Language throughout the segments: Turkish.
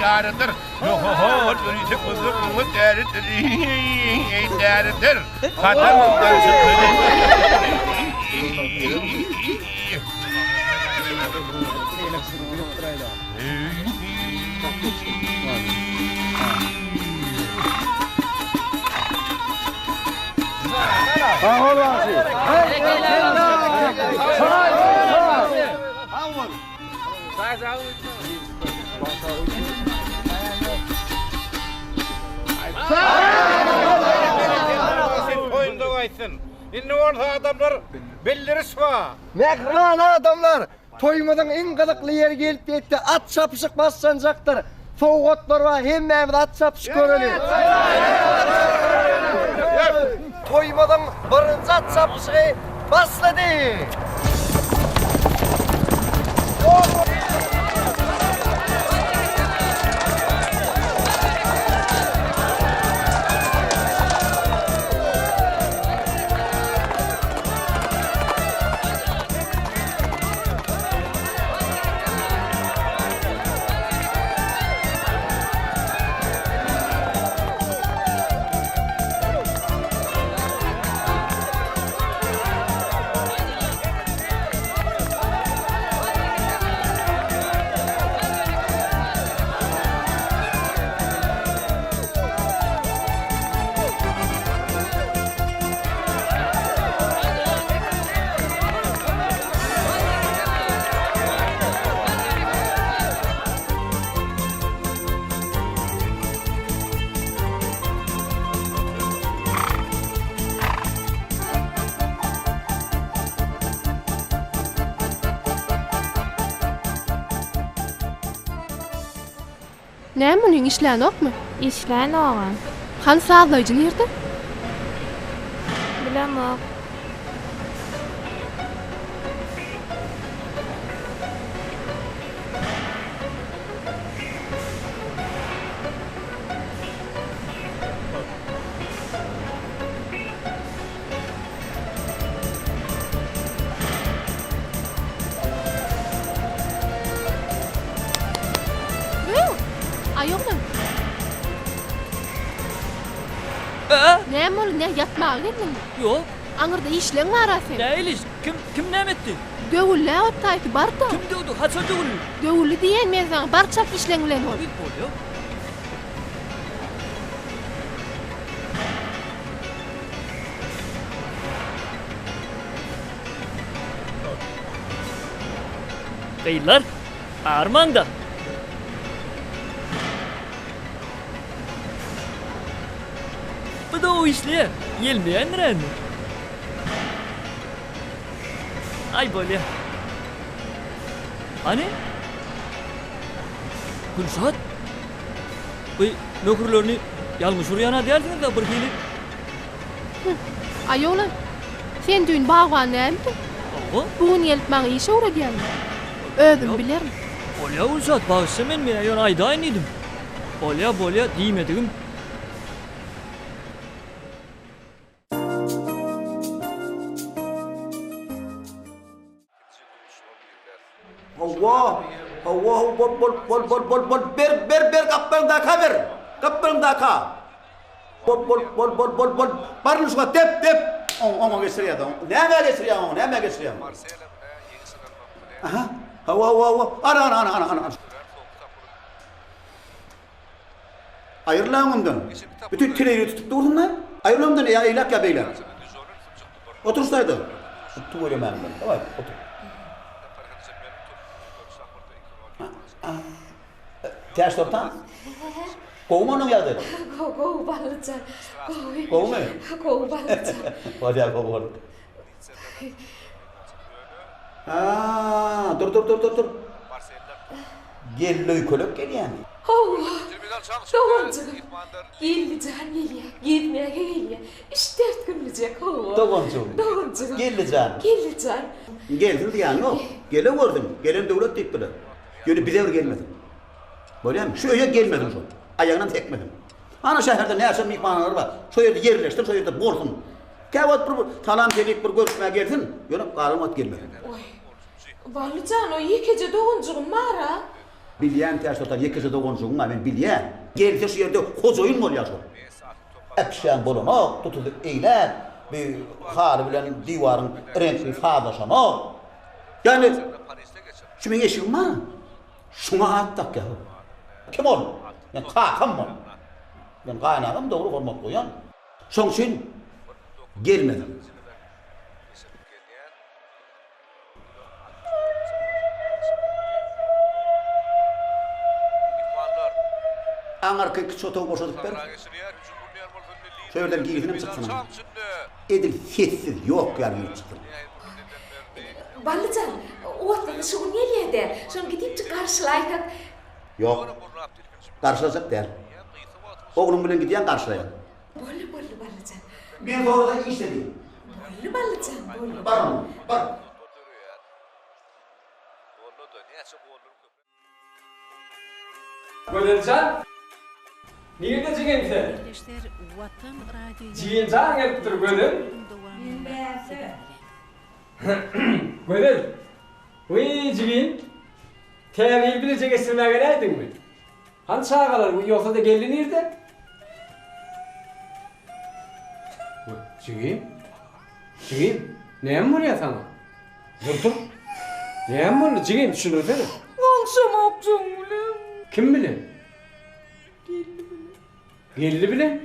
yarıdır. Yoho, dönüşü kızımı deridir. Ey deridir. Kadınımdan çıkıyor. Oyunda kaysın. İnne orta adamlar belliriz va. Mehran adamlar, toymadan en kılıklı yer gelip etti, at çapışık bassancaktır. Soğukotlar var, hem evde at çapışık görülüyor. Toymadan birinci at çapışığı başladı. Ne bunun işleyen yok mu? İşleyen oğan. Han sağlayıcı nerede? Bilemem. Ayolum. Ne ol ne yatmağa geldin mi? Yok. Anırda işlen var asen. Ne iş? Kim ne etti? Dövülle ottaydı bar da. Kim dövdü? Kaç öldü bunu? Dövülle diyen men sana barçak işlen bilen ol. Bir oluyor. Beyler, Armanda. Bu da o işliye. Gelmeyen ren. Ay böyle. Hani? Gülşat. Bu nökrlerini yalmış uruyana dersiniz da bir hili. Ayolum. Sen dün bağvan ne mi? Oğlum. Bugün gelip bana işe uğrayan mı? Ödüm bilirim. Olya Gülşat bağışsa men mene yon ayda aynıydım. Olya diyemedim. Allah, Allah, bol, ber, kaplarındaki ver, kaplarındaki. Bol, barın şuna, tep, ona geçiriyor da, neye geçiriyor? Aha, hava, ana. Ayırlan ondan, bütün tireyi tutup durdun lan, ayırlan ondan ya, eylak ya beyler. Otursaydı, tuttum öyle memnun, tamam, otur. Ters toptan? Kovu mu onun geldi? Kovu balıca. Kovu mu? Kovu balıca. Hadi ya kovu balıca. Haa, dur. Gel kölük gel yani. Allah. Doğancığım. Geleceğim geliyor. Gitmeye geliyor. 3-4 günleyecek Allah. Doğancığım. Geleceğim. Geldin diyen yok. Gele vurdum. Gelen devlet deyip bile. Yani bize gelmedim. Böyle mi? Şu öye gelmedim şu. Ayağından tekmedim. Ana şehirde ne yaşam mihmanlar var. Şu yerde yerleştir, şu yerde borsun. Kevat bir talan dedik bir görüşmeye geldin. Yani karımat gelmedi. Oy. Vallacan o iyi gece doğuncum mara. Bilýän täşotar ýekisi de gonşugyň men bilýän. Gelse şu ýerde hojoyun bolýar şol. Akşam bolanok tutulyp eýler, bir hary bilen diwarın renkli fadaşanok. Yani şu men eşigim mi? Şuna atdak ya. Kim ol? Yani kakam mı? Ben gaýnagym dogry bolmak goýan. Şoň üçin gelmedim. Anarka çotow boşadyp ber. Şöyle giýinim çyksyň. Edil sessiz ýok ýary çykdy. Balıcan, oğlan şu neliydi? Şunu gidip karşılaydık. Ýok. Garşylaşak der. Oglum bilen gidýän garşylaýar. Bolly balıcan. Ben doğrudan işledim. Bolly balıcan, bolly. Bar. Gödelcan, nerede cigen sen? Cigen can gelip dur Gödel. Gödel, uy cigen, teğil bilecek esirmeye geleydin mi? Hani çağa kadar yoksa da geldi nerede? Cigen, neyem var ya sana? Dur. Neyem var? Cigen düşünürsene. Akşam akşamım. Kim bilen? Geldi bilen.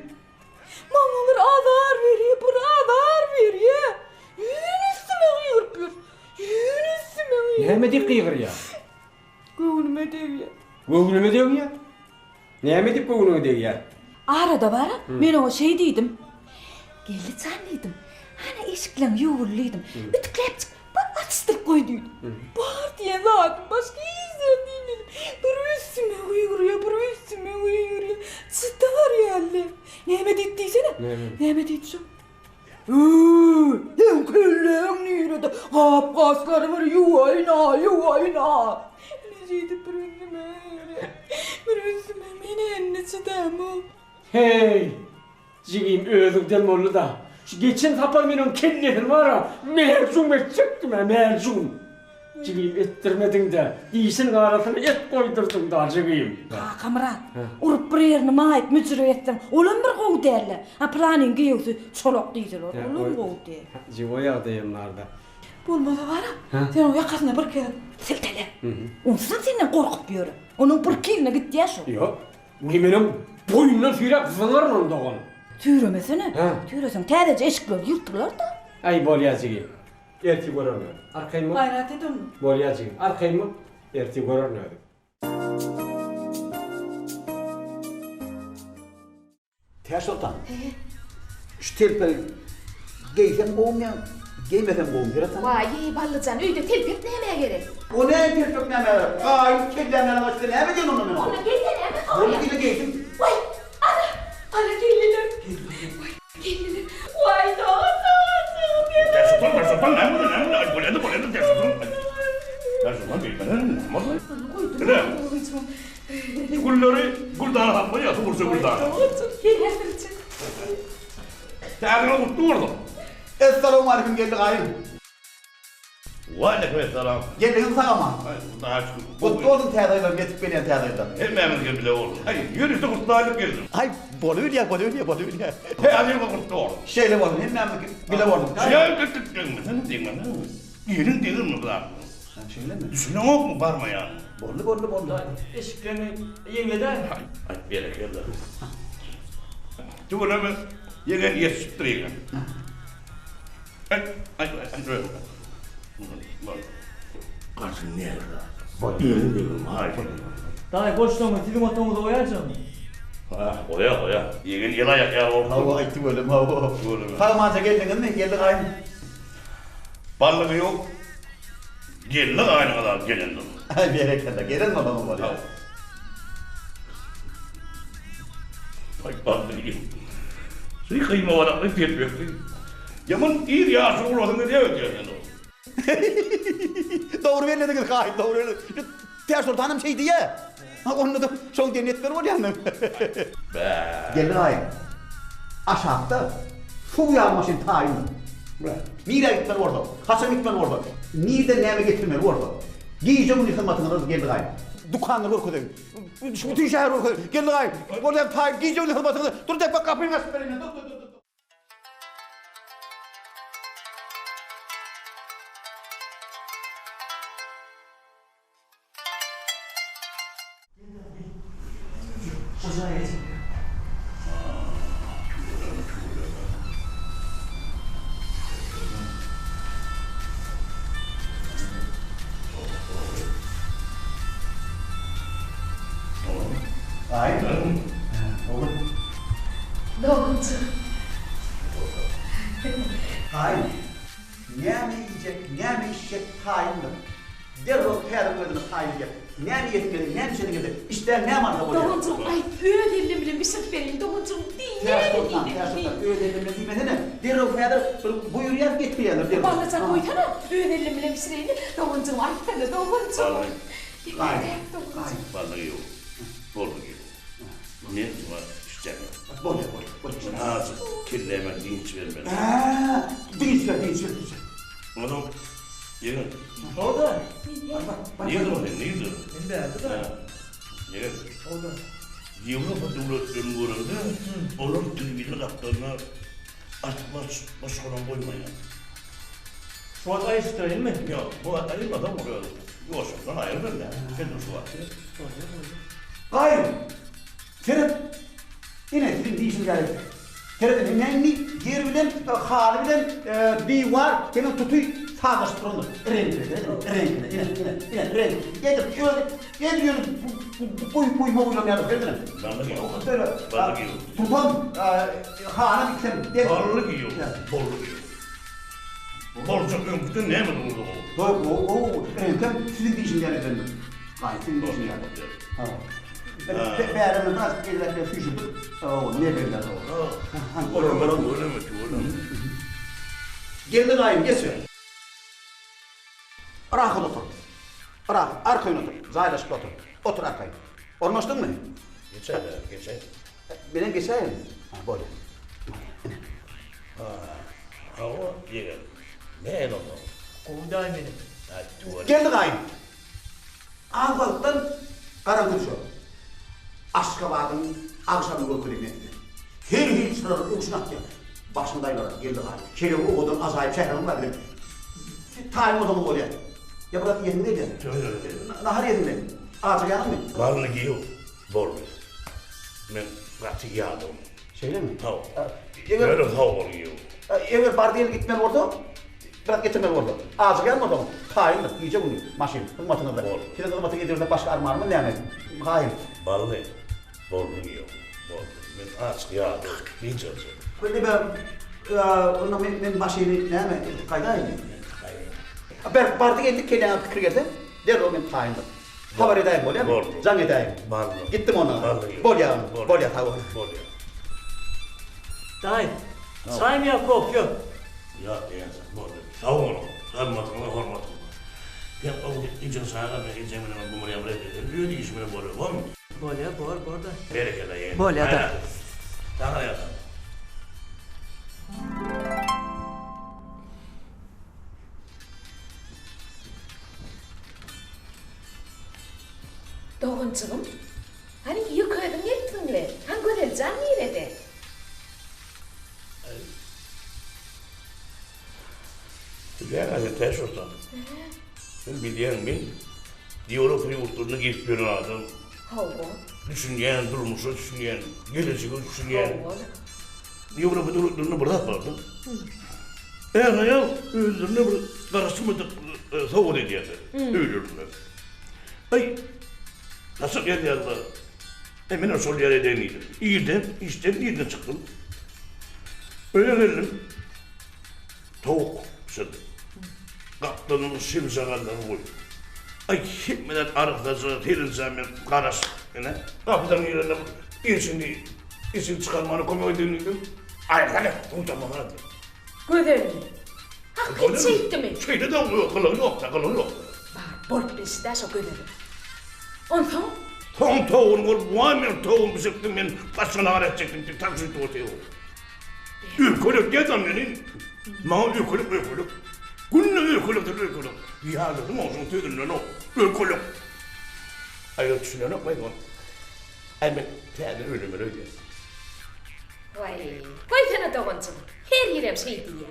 Mamalar adar veriyor, bura adar veriyor. Yün üstüme uyurpur. Yün üstüme uyurpur. Neyme deyip kıyır ya? Gönlüme dev ya. Göğünüme diyor ya? Neyme deyip göğünüme diyor ya? Arada bara men o şey dedim. Geldi zannıydım. Hani eşiklen yuğurluydum. Ütüklep bak atıştırıp koyduydum. Bağır diye zaten başka izleyen değilim. Bir üstüme uyuruyor, bir üstüme uyuruyor. Çıtta var ya Allah. Nehmet ettiysene. Nehmet etsin. Hem külleğim nerede? Hap kasları var yuvayna. Ne şeydi bir üstüme uyuruyor. Bir üstüme beni enne çıdamı. Hey! Cigim öldüm demollu da. Şu geçen sapar benim kellerim var ha. Mercum edecektim ha mercum. Cigim ettirmedin de. Değilsin arasına et koydurdun da cigim. Kamran, urup bir yerini maayıp mücrü ettim. Olun bir koğu derler. Ha planin giyiyordu, solok değildir. Olun koğu der. Cigim o yağdayımlarda. Olmadı var ha. Sen o yakasına bir kere siltele. Ondan senden korkup yürü. Onun bir kirine gitti ya şu. Yok. Bu benim boyundan firak zılarım onu da onu. Tüyremesene. Ha. Tüyresen tədəcə eşikler yırtırlar da. Ay bolya cigim. Erti görürler. Arkayım mı? Gayret edin. Bolya cigim. Arkayım mı? Erti görürler. Täşotan. Şu telpe giysem boğum giymesem boğum ýeratan. Vay balıcan, öýde telpek näme gerek? O ne telpek näme? Gaýy kellemlerine başda näme diýen onu men? Ona gelsene mi? Onu gile giydim. Vay, ana geldiler. Vay, geldiler. Vay da. Tersotan näme? Bolady tersotan. Tersotan bilmeden näme? Ne? Gulları guldan hapma ya tursa guldan. Tägine mutlu oldum. Esselamu aleyküm geldi gaýy. Wa aleykümselam. Geldiňiz sagama. Daha Mutlu oldum täzeýler getip benen täzeýler. Hemmemiz bile oldu. Hayır, yürüyüşte kurtlarlık geldim. Ay bolýar. He, hadi kurtlu ol. Şeýle bolun, hemmemiz bile bolun. Ya, sen diyeyim mi? Yerin değil mi bu da? Sen şeýle mi? Düşünün yok mu barma yani? Bollu. Eşiklerini yengleden. Ay, berek geldi. Tuğrama, yegen yetiştireyim. Ay, böyle. Bak. Karşın nerede? Bak, yerin değil mi? Hayır. Daha boşluğumu, film otomuzu oyarcam. Ha, oya. Yegen yel ayak ya orada. Hava aytdy bölüm hava. Sagamaca geldiňiz mi? Geldi gaýy. Ballığı yok. Geldi aynı kadar gelendim. Ay berekende gelen adamı bolýar. Ay, ballığı yok. Şey kıyma var, ay tepki. Yaman iyi ya, şu uğradın ne diye ötüyorsun? Doğru vermediniz gaýy, doğru vermediniz. Täşotanım şey diye. Ha onu da şol denet ber bolýarmy? Geldi gaýy. Aşağıda su ýağmaşyn taýyny. Nire gitmen orada, kaçan gitmen orada. Nide näme getirmen orada. Giyeceğim bunu hizmetiniz geldi gaýy. dükkanı korkudun. Bütün şehir korkudun. Gel lan. Oradan tay giyce öyle kılmasın. Dur de bak kapıyı açıp vereyim. Dur. Aynen. Doğuncu. Hayır. Ne mi yiyecek, ne mi içecek tayindir. Derrol peyarın gözünü tayin yiyecek. Ne mi yetkili, ne mi seni girdi. İşte ne marka bu ya. Doğuncu. Ay öyle bir sırf vereyim. Doğuncu değil. Ters tuttan. Öyle elimle giymesene. Derrol peyarın buyur yer gitmeyendir. Bana sen koytana. Öyle bir sırayını. Doğuncu ay sana doğuncu. Aynen. Vallahi yok. Vallahi yok. Ne var işte. Böyle. Ağzı kirleme dinç vermedi. Dinç ver. Adam yine. Orada. Niye durmadın? Ne derdi da? Ne? Orada. Avrupa devletlerinin görevde onun televizyon haklarına başkadan koymaya. Şu an ayıştı değil mi? Yok, bu adayın adam oluyor. Washington ayrılır ya. Kendi şu vakti. Hayır. Ferhat. Yine sizin değişim geldi. Ferhat'ın nenni, yer bilen, hali bilen bir var. Hemen tutuy sağdaş durulur. Renkli. Gediriyoruz. Buyma uylamayalım. Ferhat'ın. Balık yok. Böyle. Balık yok. Tutam. Hana bitsem. Balık yok. Balık yok. Borcuk önküde ne mi durdu o? O. Renkli sizin değişim geldi efendim. Hayır, sizin değişim geldi. Tamam. Bärimden biraz gelirler füjüdür. Ne belirler o? Öyle mi? Geldi gayim, geçiyor. Rakıl otur. Arkayın otur. Zaylaşıp otur. Otur arkayın. Ormaştın mı? Geçer. Benim geçeyim. Böyle. Hava yer. Ne oldu? Kovdayım benim. Geldi gayim. Ağbalıktan karanlık şu. Aşkabadın akşamı korkulayım etti. Her sıralar uçunak ya. Başındaylar geldi gayim. Şöyle o odan azayıp şehrin var dedim. Tayin odamı oluyor. Ya bırak yerindeydi. Nahar yerinde. Ağaca yanım mı? Varlık yok. Bol. Ben katı yağdım. Şeyle mi? Tav. Evet. Böyle tav oluyor. Evet bardiyel gitmem orada. Bırak getirmem orada. Ağaca gelme odamı. Tayindir. İyice bunu. Maşin. Hılmatını da. Bol. Şimdi hılmatı getirdiğinde başka armağanımı ne yemedim? Hayır. Vallahi bolluk yok. Ben aç yağdım. Hiç olsun. Böyle ben maşini ne mi? Kaydayım mı? Ben bardı geldik kelene fikri geldi. Der o ben tayindir. Haber edeyim böyle mi? Bol. Zan edeyim. Vallahi. Gittim ona. Vallahi. Bol yağım. Bol yağ tavuğu. Bol ya. Dayı. Çay mı ya kop yok. Ya diyeceğim. Bol. Tav onu. Hırmatına hormatına. Ben o için sana ben gideceğim bu buraya bırakıyorum. Öyle işime böyle var mı? Böyle bor da. Berekele yeğenim. Bol ya da. Hayır. Daha yatar. Doğuncuğum. Hani yukarıdan gittinler. Hangi göreceğim nerede? Yani ters olsan. Ben biliyorum ben. Avrupa yurtlarına gidip bir adam. Hava. Düşünen, durmuşu düşünen, geleceği düşünen. Hava. Avrupa yurtlarını bırakmadım. Eğer ya özlerine karıştırmadık savun ediyordu. Ölürler. Ay, nasıl geldi yazda? Hemen sol yere deneydim. İyiden, işten iyiden çıktım. Öyle geldim. Tavuk pişirdim. Kaptanın simsakallarını koydum. Ay, hepmeden arıklısı, tirilsemi, karas. Yine kapıdan yerine isin çıkarmanı koymayı deneydim. Ay, hadi, unutma bana. Görelim. Hakkı çekti mi? Şeyde de oluyor, kılı yok da, kılı yok. Bak, bol birisi de çok görelim. Ondan? Tam tavuğun ol, bu amin tavuğun bisiktim ben başına aret çektim, taksiti ortaya oldu. Ülkülük geldim benim. Mağ ülkülük. Günlü ülkülük. Yağladım olsun tüdünle o, ülkülük. Hayır düşünüyor bakmayın onu. Hemen kendi ölümünü ödüyor. Vay, koy sana doğuncum. Her yerim şey diye.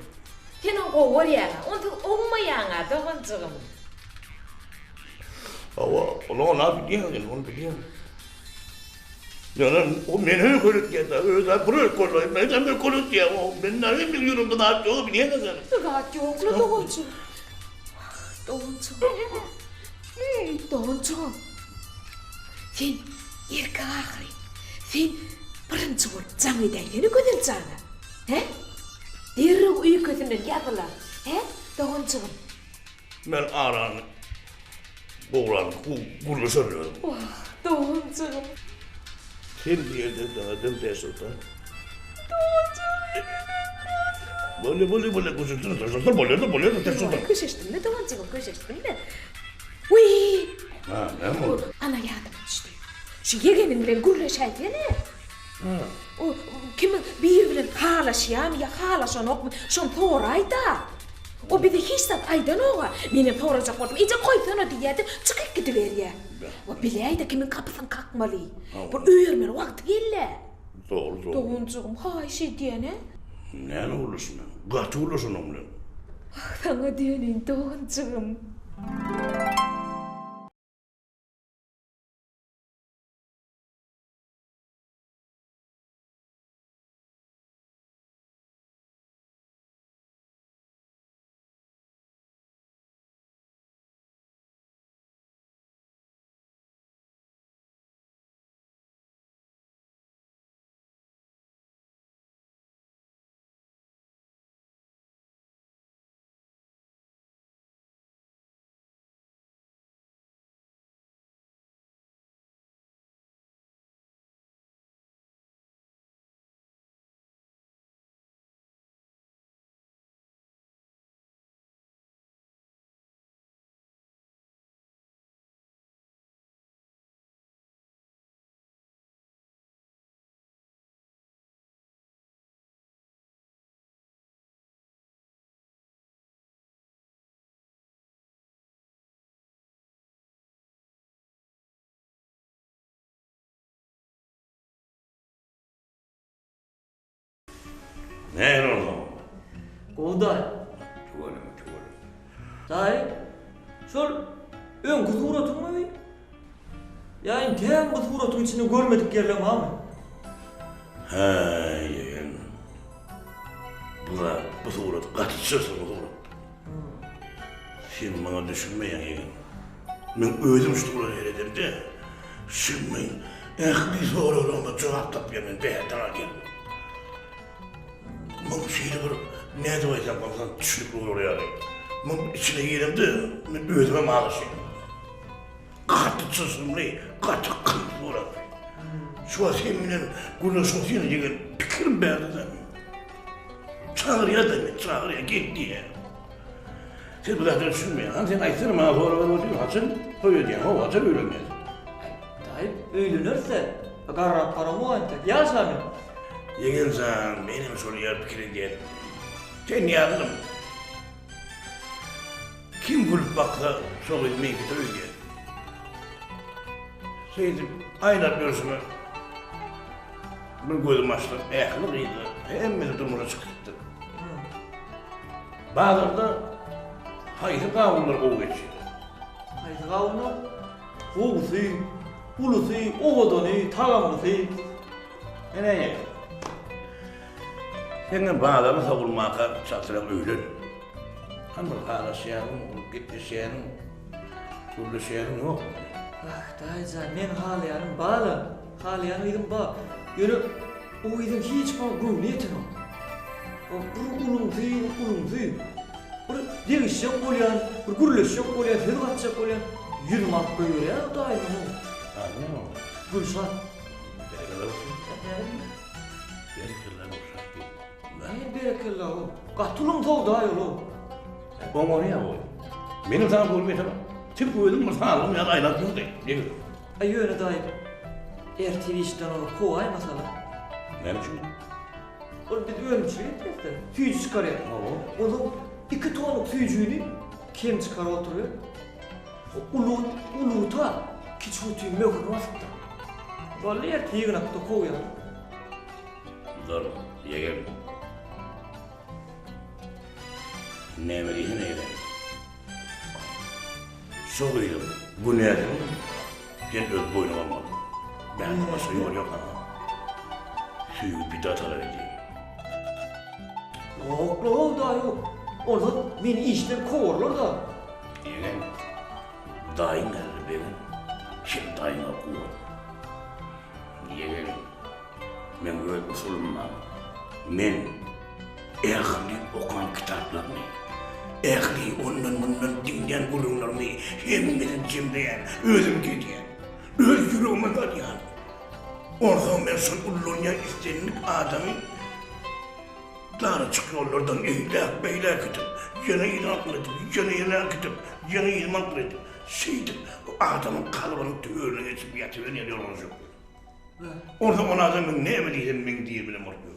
Senin o var ya, onu olmayana doğuncum. Ama onu biliyorsun, onu biliyorsun. Yani o beni koyup geldi, öyle buraya koyuyor, ben de koyup ya, o ben ne biliyorum da daha çok biliyorsun sen. Rahat yokla doğuncum. Doğuncum. Doğuncum. Sen erkek ahri. Sen birinci olup canlıydayını götüreceğine. He? Derrek uykasından yapılar. He? Doğuncum. Ben aranı, oğlan, kuruluşuyorum. Doğuncum. Sen bir yerde dağıdın desulta. Böyle kuşuştun, desulta, böyle desulta. Köşeştin mi doğuncum? Köşeştin mi? Uy! Ha, ne mi? Ana yardım düştü. Şu yegenin bilen gürleşeydi ya ne? O kimin bir bilen halaşıyan ya halaşan ok mu? Şon torayda. O bir de hiç de aydan oğa. Benim toracak oldum. İyice koysana diyedim. Çıkıp gidiver ya. O bileydi kimin kapısını kalkmalı. Bu üyürmen vakti gelle. Doğru. Doğuncuğum hay şey diyene. Ne olursun? Kaç olursun onunla? Sana diyenin doğuncuğum. Ne oldu? Kovday. Çuvalım. Dayı, şol ön kızı uğratın mı? Yani tem kızı uğratın içinde görmedik yerler mi abi? He yeğen. Bu surat kaçışırsın bu surat. Sen bana düşünmeyen yeğen. Ben özüm şu buraya dedim de. Şimdi ehli sorularıma cevap tapıyorum ben daha gel. Ben şeyde bir ne diyeceğim bazen düşünüp olur yani. Ben içine girelim de ben özüme mağaşıyım. Katıtsızım ne? Katı kıl surat. Şu an seninle konuşun seni yeğen fikrim berdi. Çağır ya demek, çağır ya git diye. Siz bu da düşünmeyin. Hani sen aytsana bana sonra ben oturuyorum. Haçın öyle diyen o haçın öyle olmaz. Dayı, öylünürse garrat paramı o antek. Ya sana. Yeğen sen benim soruya fikrin değil. Sen yardım. Kim bulup bakla sol ilmeği getiriyor ki? Seydim, aynen gözüme. Bir koydum açtım, ayaklık iyiydi. Hemen durumuna çıktı. Bağlarda haydi kavunlar o geçiyor. Haydi kavunu. Koğusu, ulusu, oğudunu, tagamlısı. Ne ya? Senin bağlarını savurmaya çatırak öylün. Hani halasıyanın, gitlisyanın, kurlusyanın yok. Ah dayıca, men halayanım bağlı. Halayanıydım bağ. Yönü, o idim hiç bağ gümniyetin o. O bir ulumsu, bir değişecek olayan, bir gürleşecek olayan, hırgatacak olayan, yürüm hakkı yürü ya dayım o. Anladın mı? Gülşat. Berekeler olsun. Berekeler olsun. Ne berekella o. Katulum tov dayı o. Ben oraya koy. Benim sana koymayı tamam. Tip koydum mu sana alım ya da aylat yok değil. Ne bileyim. Ay yöne dayı. RTV işten o kovay masala. Ne biçim? Onu bir ölmüşü getirdi. Tüycü çıkarıyor. Onun 2 tonluk tüycüğünü kim çıkar oturuyor? O uluta hiç unutuyor möhür vasıpta. Vallahi yer tiğin akta koyar. Zor, yeger. Ne vereyim neyle? Soğuydum, bu ne dedim? Ben öz boynum almadım. Ben de başka yol yok ama. Suyu bir daha tala vereceğim. Yok da yok. Orada beni işten kovarlar da. Yeger, dayın geldi benim. Şimdi dayına kuvar. Yeger, ben böyle usulüm var. Men ehli okuyan kitaplarını, ehli ondan bundan dinleyen bulunlarını hepimizin cimriyen, özüm gidiyen, öz yüreğime kadayan. Orada ben son ulunyan istenlik adamı, Lara çıkıyorlardan eylak beylak edip, yana inak edip, yana inak edip, yana inak edip, şeydir, o adamın kalıbını tüyörüne geçip yatıver ne diyor olacak. Orada o adamın ne emeliydim ben diye bile morluyor.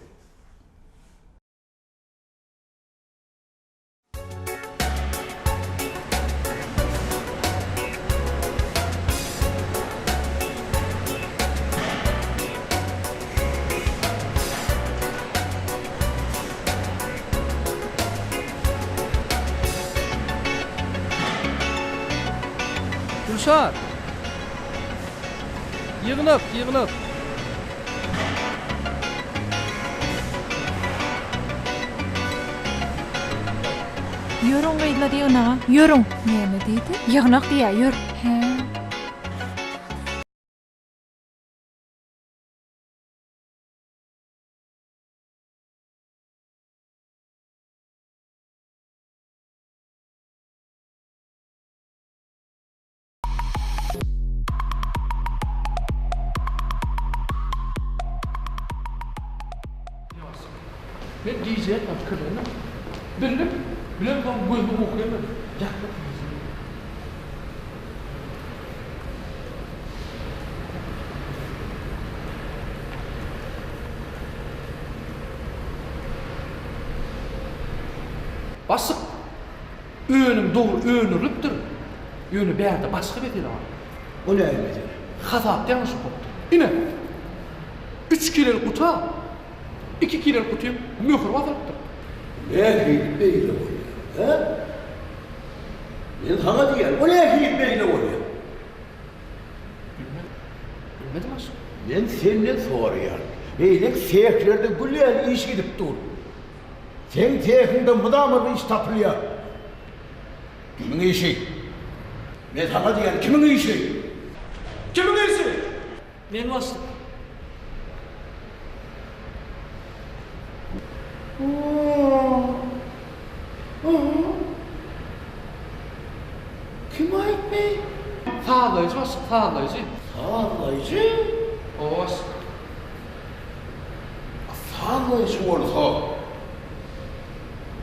Kürşat. Yığınıp. Yürün gıyla yığınağa, yürün. Ne deydi? Yığınak diye, yür. He. Ben diyeceğim kırılına. Bildim. Bilen ben bu yılda okuyamam. Yakmak basık. Öğünün doğru öğünürüptür. Öğünü bir yerde başka bir var. O ne emedi? Hazat yanlış koptu. Yine 3 kilolik kuta, 2 kilolik kutuya mühür vasıptır. Ne giyip beyle oluyor? He? Ben sana diyelim, o ne giyip beyle oluyor? Bilmedim aslında. Ben senden soruyorum. Eylek seyahatlerde gülen iş gidip dur. Sen seyahinde mıdamır iş tapılıyor. Kimin işi? Ben sana diyelim, kimin işi? Kimin iyisi? Men vasıp. Kim ait bey? Sağlayıcı var, sağlayıcı. Sağlayıcı? O var. Sağlayıcı olsa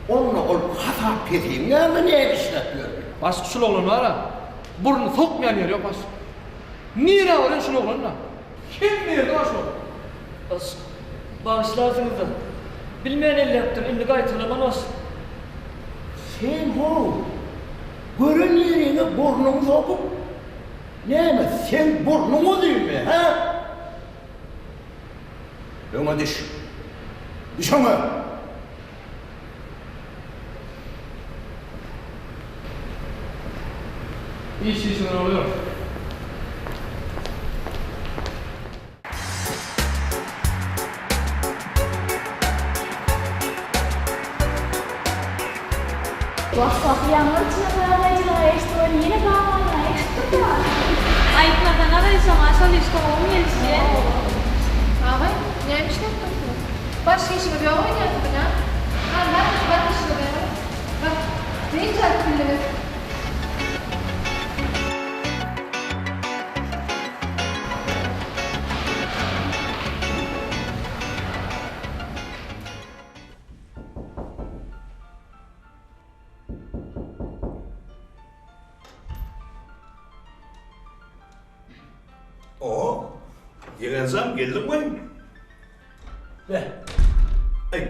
onunla ol hata pedeyim ya mı ne işletiyor? Başka şu oğlan var ha. Burnunu sokmayan yer yok başka. Niye var şu oğlanla? Kim nerede var şu? Bas. Bağışlarsınız da. Bilmeyen elle yaptım. Şimdi gayet aman olsun. Sen ho, görün yerine burnunu sokup ne mi? Sen burnunu değil mi? Ha? Ona düş. Düş ona. İş işler oluyor. Bak yağmur çıkaracağına işte yine kalmana işte var. Ayıplardan arayacağım, aşağı işte olmuyor. Abi neymiş ne yaptın? Başka işime bir oynayalım bana. Ben işime benim. Bak ne güzel filmimiz. Yegensem geldim mi? Ne?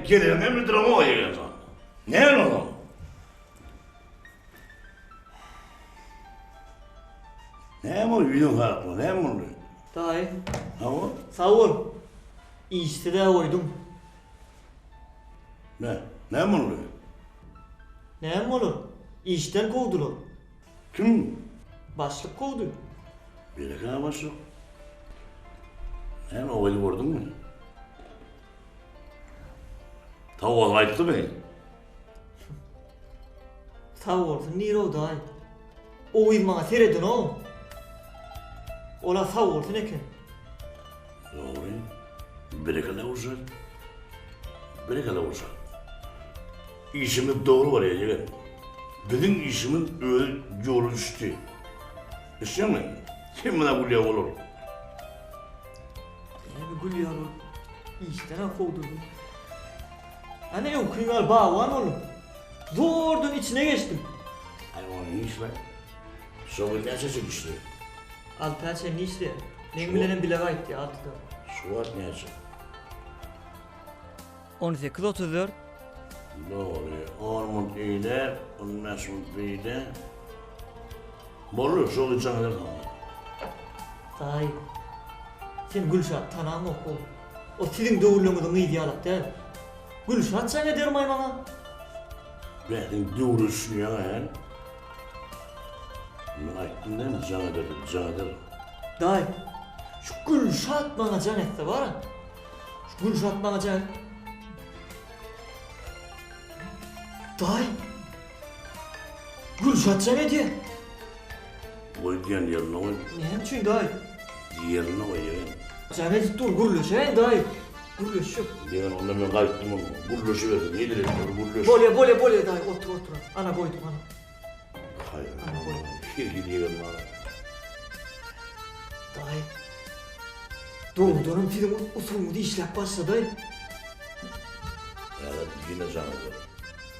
Gelen emridir ama o yegensem. Ne o? Ne mi oluyor haklı? Ne mi oluyor? Dayı, Ha o? sağ ol. İşte de koydum. Ne? Ne mi oluyor? Ne mi olur? İşten kovdular. Kim? Başlık kovdu. Bir dakika başlık. Ne mi oğlu vurdun mu? Tavuğa kayıttı mı? Sağ olsun, niye o dayı? O ilmağa seyredin oğlum. Ola sağ olsun eken. Doğru. Berekele olacak. Berekele olacak. İşimiz doğru var ya yeğen. Bizim işimiz öyle yolu düştü. İşte mi? Kim bana bu olur? Yani gül yavrum. İşten ha kovdu. Hani yok kıymal bağvan oğlum. Zordun içine geçtim. Ay onun iş var. Soğuk ne seçim işte. Alper sen ne işte? Ne bilenin bile gayet ya altıda. Suat ne seçim? 18.34. Doğru. Armut iyide, Mesut iyide. Bolu soğuk canlılar kaldı. Dayı. Sen Gülşah tanağın oku. O sizin doğruluğunuzun iyiydi alak değil mi? Gülşah sen eder maymana. Benim doğrusun ya he. Ben aydın değil mi? Can ederim, can ederim. Dayı. Şu Gülşah bana can etse var ha. Şu Gülşah bana can. Dayı. Gülşah can ediyor. Koy diyen yerine koy. Ne için dayı? Yerine koy yeğen. Can edip dur Gülşah dayı. Gülşah. Yeğen ondan ben kayıttım onu. Burloşu verdim. Nedir etmiyor burloş? Bolya dayı otur. Ana koydum ana. Hayır. Ana koydum. Bir yeğen bana. Dayı. Doğrudanım film usulümü işlep başladı dayı. Evet yine can ederim.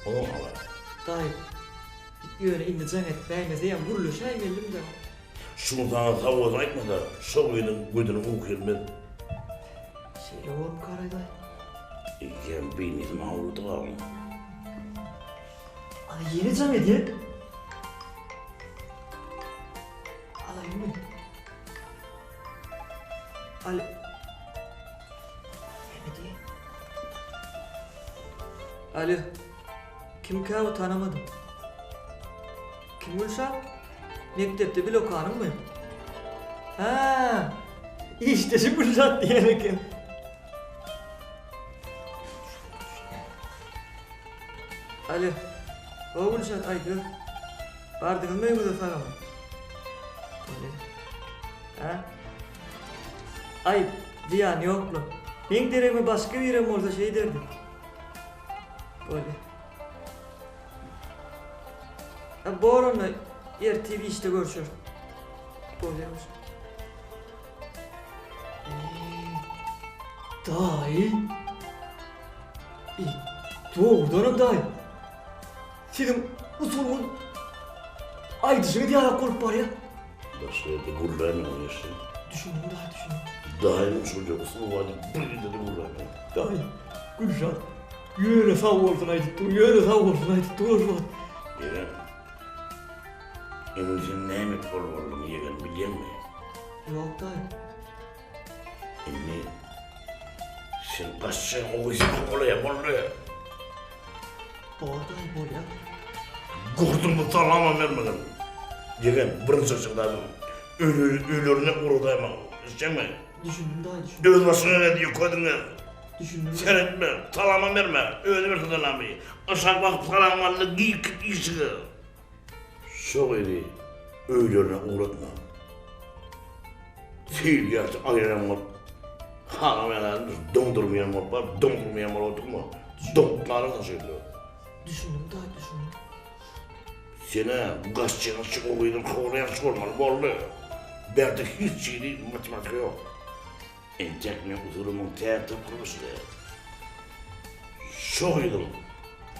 Onu hala. Dayı. Öyle indi can et beğenmese ya Gülşah'a geldim de. Şunu sana tavuğa kayıtma da soğuğunun güdünü okuyayım ben. Şeyle oğlum karay dayı. İken beynizim avruda kalın. Ana yeni can ediyor. Alayım mı? Ali. Ne diye? Alo. Kim ki o tanımadım. Kim Gülşah? Mektepte bir lokanım mı? Ha, işte şu Gülşah diyerek. Alo. O Gülşah aydı. Vardınız mı evimize sarama? Ha? Ay, ziyan yok mu? Ben dereme başka bir yerim orada şey derdim. Böyle. Ya bu oranla yer TV işte görüşür. Böyle yapmış. Dayı. Doğrudanım dayı. Senin usulün ay dışını diyerek korup var ya. Başka yerde gururlarını alıyorsun. Düşündüm daha düşündüm. Daim çocuk usul vardı. Bir dedi gururlarını. Dayı. Gülşah. Yöne sağ olsun aydık dur. Yöne sağ olsun aydık dur. Yeğen. Eminizin ne emek olmalı yeğen biliyor musun? Yok dayı. Emmi. Sen kaçacaksın o işi kolaya kolaya. Dayı bol ya. Kurdun mu sallama vermeden. Yeğen birinci çocuklarım. Ölürüne kurudayım. İsteme. Düşündüm dayı düşündüm. Öz başına ne diyor koydun Düşündüm. Seyretme, salama verme, öyle bir kızılamayı. Aşağı bak salamanlı giy işi. Çok iyi, öylene uğratma. Seyir gerçi ayıran var. Hanım dondurmayan var, dondurmayan var olduk mu? Dondurmaları da söylüyor. Düşündüm dayı düşündüm. Sene gazetecinin çıkıldığının kovalayan sormalı bollu. Bende hiç şey değil, matematik yok. En tekne uzurumun tiyatro kurulusu da. Şoydım.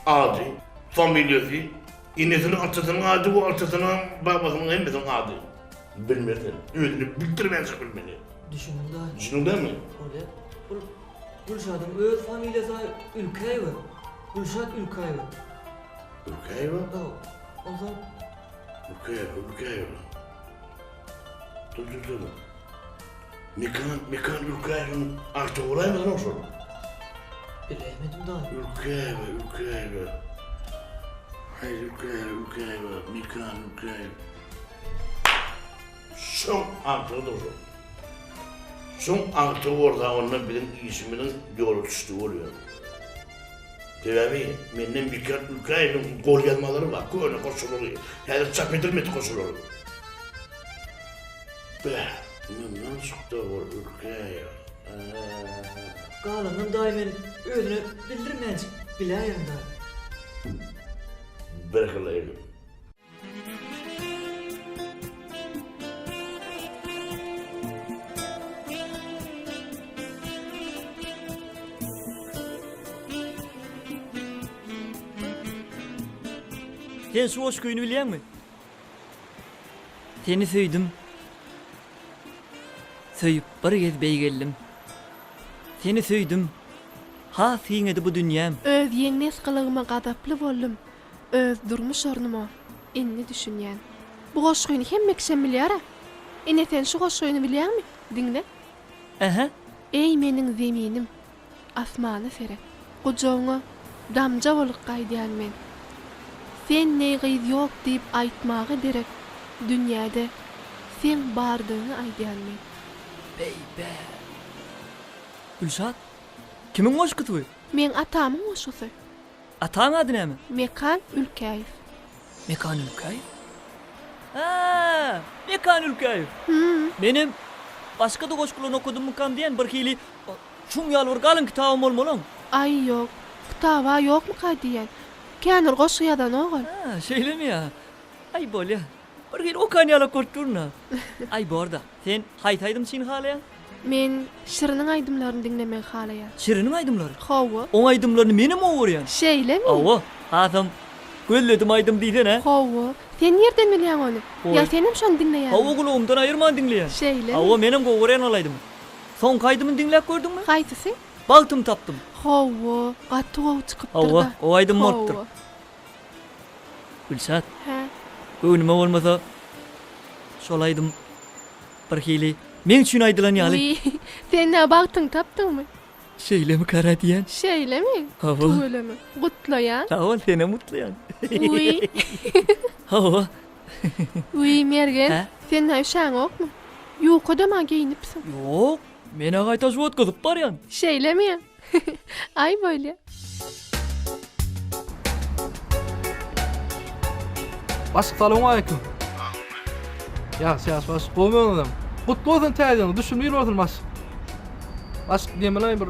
Adı, familyası, innesinin atasının adı bu atasının babasının hemmesin adı. Bilmedin, ödünü bildirmezsin bilmeni. Düşündüm dayı. Düşünün değil mi? Öyle. Gülşah'ın öz familyası ülkeye var. Gülşah ülkeye var. Ülkeye var. O zaman Ülkeye var. Dur. Mekan Ülkay'ın artık olay mı lan o soru? Bilemedim da. Ülkay. Hayır Ülkay. Mekan Ülkay. Son artık da o soru. Son artık orada onunla benim isminin yolu düştü oluyor. Tabii benim Mekan Ülkay'ın gol gelmaları var. Böyle koşul oluyor. Yani çap edilmedi koşul oluyor. Bundan çıktı o Ülkay. Galanın daimen ödünü bildirmeyince bileyim da. Bırakılayım. Sen şu hoş köyünü biliyor musun? Seni söyledim. Söyüp bir kez bey geldim. Seni söyledim. Ha fiňede bu dünyam. Öz ýeňnes kılığıma gadaply boldum. Öz durmuş ornuma inni düşünýän. Bu goşgyny hemme kişi bilýär. Ene sen şu goşgyny bilýärmi? Diňle. Aha. Ey meniň zeminim. Asmany sere. Gojaňa damja bolup gaýdýan men. Sen neýgyz ýok diýip aýtmagy derek dünýäde sen bardygyny aýdýan men. Beybe. Gülşat. Kimin goşgyty bu? Men atamyň goşgysy. Ataň ady näme? Mekan Ülkäýew. Mekan Ülkäýew. Mekan Ülkäýew. Benim başga da goşgylaryny okudum mukam diýen bir hili şuň ýaly bir galyň kitabym bolmaly. Ay ýok. Kitaba ýokmy diýen. Känir goşgyadan ogul. Şeýlemi ýa? Ay bolýa. Bir hili okan ýaly korkturna. Ay borda. Sen haýtaýdym şeň halaýan? Men şiriniň aýdymlaryny dinlemek halaýar. Şiriniň aýdymlary? Hawa. O aýdymlaryny menem oňurýan. Şeýlemi? Hawa. Adam gözledim aýdym diýsen ha? Hawa. Sen ýerden bilýän onu? Ya senim şonu dinleýän? Hawa gulumdan aýyrman dinleýän. Şeýlemi? Hawa menem oňurýan olaýdym. Soň kaýdymy dinläp gördüňmi? Gaýtysy? Baltym tapdym. Hawa. Gatyw çykypdyr. Hawa, o aýdym bolupdyr. Gülşat. Ha. Göwnüme bolmasa şolaýdym. Bir hili men üçin aýdylan ýaly. Sen ne bagtyň tapdyňmy? Şeýlemi kara diýen. Şeýlemi? Hawa. Tuýlemy? Gutlaýan? Hawa sene mutlaýan. Uy. Hawa. Uy mergen. Ha? Sen näşäň okmy? Ýok odama giyinipsin. Ýok, mene gaýta jowat gyzyp barýan. Şeýlemi? Ay böyle. Assalamu alaykum. Ya siz baş goýmaňyzdam. Gutlu bolsun täzeňiz, düşünmýär bolsunmas. Baş diýmeli bir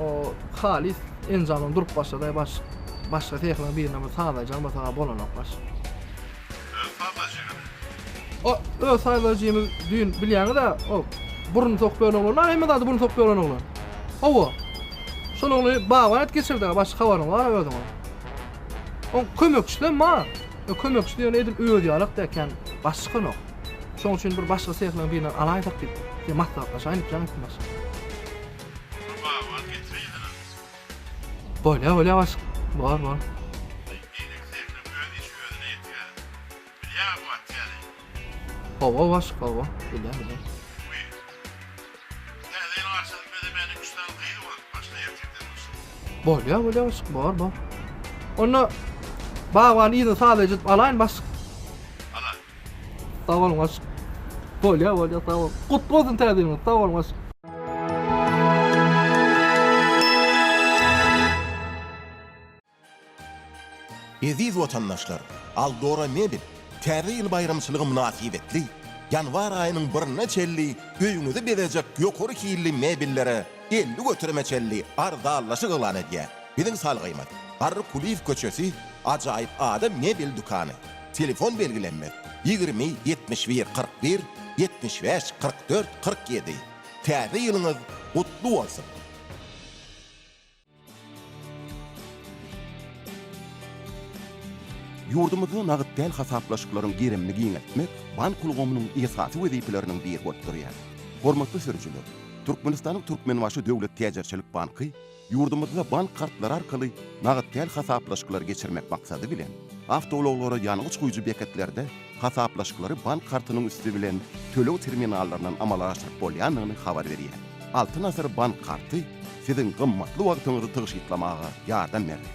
o halis enjanyň durup başlady, başga täklen birine sağlaýan başga bolanok baş. O öz saylaýjymy düýün bilýäňi da o burun sokmayan oğlan, hem de burun sokmayan oğlan. Hawa. Şonuňly bagan et geçirdi, başga habarym var öýdüm. On kömekçi ma. O kömekçi diýen edil öýdi ýalyk deken başga nok. Şoň üçin bir başga seklen birine alaýdyk diýip, diýip maktaplaşaýyn plan etdiler. Bagan getirýär. Bolýa baş. Var. Hawa başga, bilýär. Bolýa var. Onu bagan ýyny sadece alaýyn bas. Ala. Tamam bas. Bolýa tamam. Gutlu bolsun täzeňiz, tamam bas. Eziz vatandaşlar, Aldora Mebil, täze ýyl bayramçylygy münasibetli. Yanvar aýynyň 1-ne çelli, göýüňizi bezejek ýokary kiyilli mebillere 50 götürme çelli arzalaşyk elan edýär. Biziň salgymat, Arry Kuliýew köçesi, ajaýyp adam mebil dukany. Telefon belgilenmez. 20 71 41 75 44 47. Täze ýylyňyz gutlu bolsun. Yurdumuzda nagyt däl hasaplaşyklaryň girimligiňi etmek bank ulgamynyň esasy wezipeleriniň biri bolup durýar. Hormatly sürüjüler, Türkmenistanyň Türkmenbaşy Döwlet Täjerçilik Banky yurdumuzda bank kartlary arkaly nagyt däl hasaplaşyklary geçirmek maksady bilen Avtologlara yanğıç koyucu beketlerde hasaplaşıkları bank kartının üstü bilen tölew terminallarından amalaştırıp bolýanlygyny habar berýär. Altın asır bank kartı sizin gymmatly wagtyňyzy tygyşytlamaga ýardam berdi.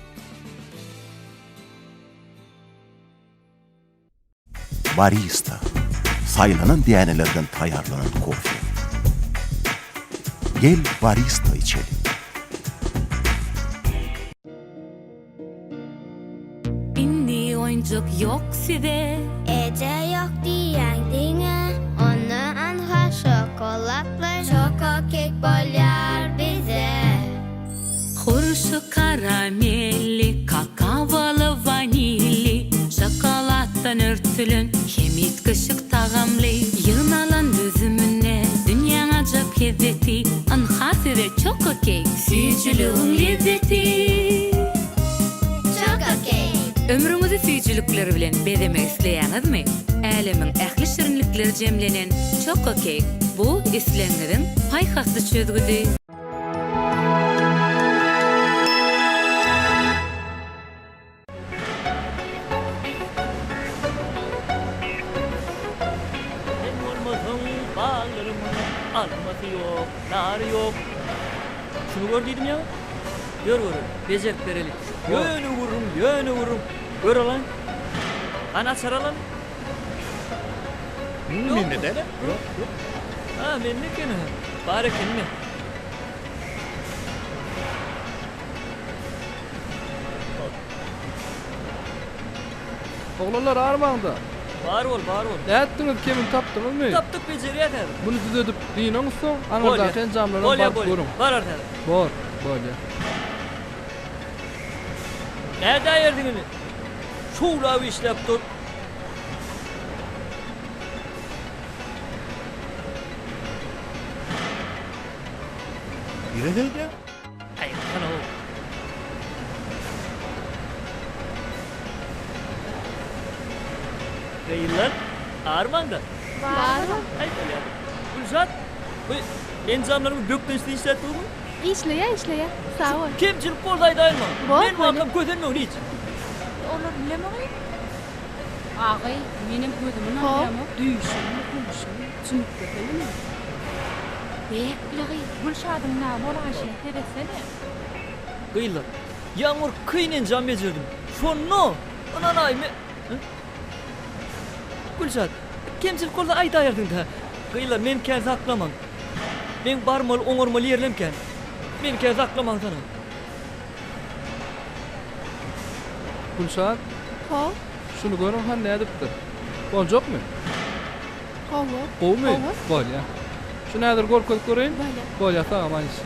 Barista. Saylanan diýänelerden taýarlanan kofe. Gel barista içelim. İndi oyuncak yok size. Ece yok diyen dine. Onu anha şokolatlar. Şoko kek bolýar bize. Hurşu karamelli, kakavalı vanilli. Şokolattan örtülün, kemit kışık tagamlı. Yınalan düzümüne, dünyanın acap lezzeti. Anha size şoko kek, süýjülüğün lezzeti. Şoko kek. Ömrüňizi süýjülükleri bilen bedemek isleýäňizmi? Älemin ähli şirinlikleri jemlenen Choco Cake bu isleňiziň paýhasly çözgüdi. Alması yok, narı yok. Şunu gördüydüm ya. Gör, bezek bereli. Yönü vururum. Gör lan. Ana saralan. Men ne dele? Yok. Ha, men ne kene? Bari kene. Oğlanlar armağında. Var ol. Ne ettiniz, kimin taptınız mı? Taptık beceri yeter. Bunu düzedip diýen soň, aňardaky enjamlaryny Bolya. baryp görüň. Var artar. Bolya. Nerede ayırdın onu? Şoğlağı işlep dur. Yine değil ya. Hayır, sana o. Kayırlar, ağırman da. Var. Hayır, ya. Gülşat, bu enzamlarımı döktüğünüzde işlet olur mu? İşleýär. Sağ ol. Kimçilik boldaydı ayırma. Bol, Ben muhakkam kötünme onu hiç. Olur bilemem. Ağay, benim gözümün ağrıyamı, düýüşüm, kumuşum, çümükde mi? Bek, Gülşad'ın ne bolan şey teresene. Kıyırlar, yağmur kıynen cam bezirdim. Şonu, ananay mı? Gülşat, kimçilik olda ayda ayırdın da. Kıyırlar, men kendisi aklamam. Men barmalı, oňormaly yerlemken. Men kendisi aklamam sana. Gülşat, Hop. şunu görüň han ne edipdir? Boljokmy? Hop. Gowmy? Bolya. Şu nädir gorkoz göreýin? Bolya, tamam aýşy.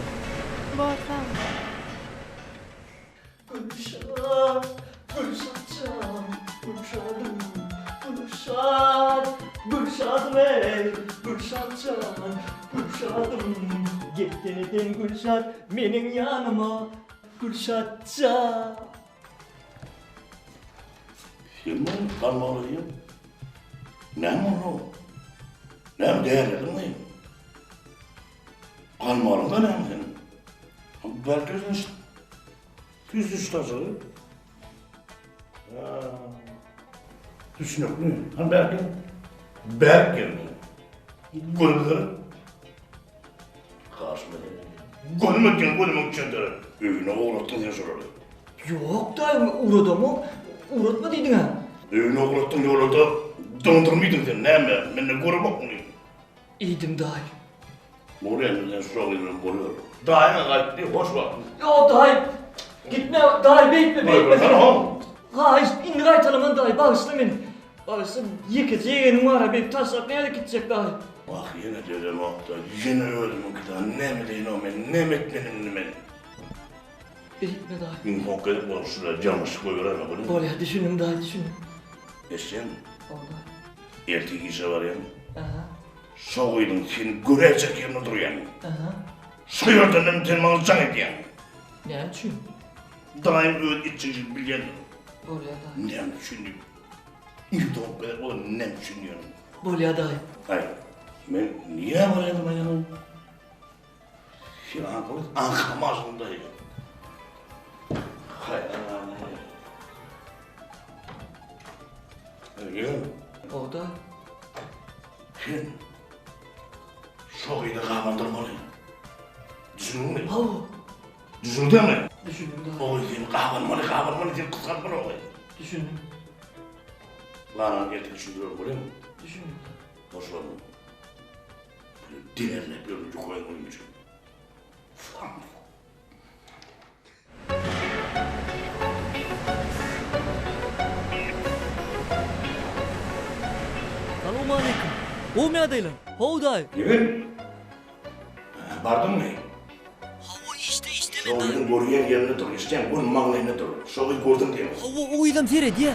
Bor, sağ ol. Gülşadım, gittin Gülşat, menin yanıma, Gülşatça. Sen bunu kalmalıyım. Ne mi o? Ne mi değerledin mi? Kalmalı da ne mi senin? Belki sen işte. Düz tasarı. Düşünük mü? Ha belki. Belki mi? Gülmüdür. Karşıma değil. Gülmük çöndürür. Öyüne uğrattın diye sorarım. Yok da uğradı mı? Uğratma dedin ha. Öyüne uğrattın diye orada dondurmaydın sen. Ne mi? Ben de görmek mi? İyiydim dahi. Oraya neden soralım oluyor? Daima kayıtlı, hoş vakit. Ya dahi, gitme dahi, bekle. Tamam. Ha, indi kaytalaman dahi, bağışla beni. Bağışla, yıkıcı yeğenim var ha, bir taşlap nerede gidecek dahi? Bak yine dedim hatta, yine öldüm o kadar. Ne mi deyin o men, ne mi etmenin men. Gitme dahi. Min hok edip bana şuraya canlısı koyuyor ama bunu. Bol ya, düşündüm dahi, düşündüm. Eşen, Oldu. erkek işe var yani. Aha, Soğuydun seni görecek yerine dur yani. aha. Soyardan hem sen bana can et yani. Ne için? Daim öyle içecek bilgen. Bol ya dahi. Ne düşündüm? İlk hok edip o ne düşünüyorum? Bol ya dahi. Hayır, ben niye varaydım ayağım? Şimdi ankamazındayım. Hay Allah'ım. Yeğen, O da. sen şoğuyla kahvandırmalıyım. Düşündün mü? Hava. Düşündün mü? Düşündüm daha. Oğlum sen kahvanmalı sen kıskanma oğlum. Düşündüm. Bana geldi düşünüyorum buraya mı? Düşündüm. Boş ver mi? Böyle dilerle bir ucu koyun onun için. Selamun aleyküm. O mu adaylan? Hovday. Yemin. Bardın mı? Hava işte Şoğuyun koruyan yerine dur. İsteyen bunun mağlayına dur. Şoğuyu gördüm diye mi? O idam seyret ya.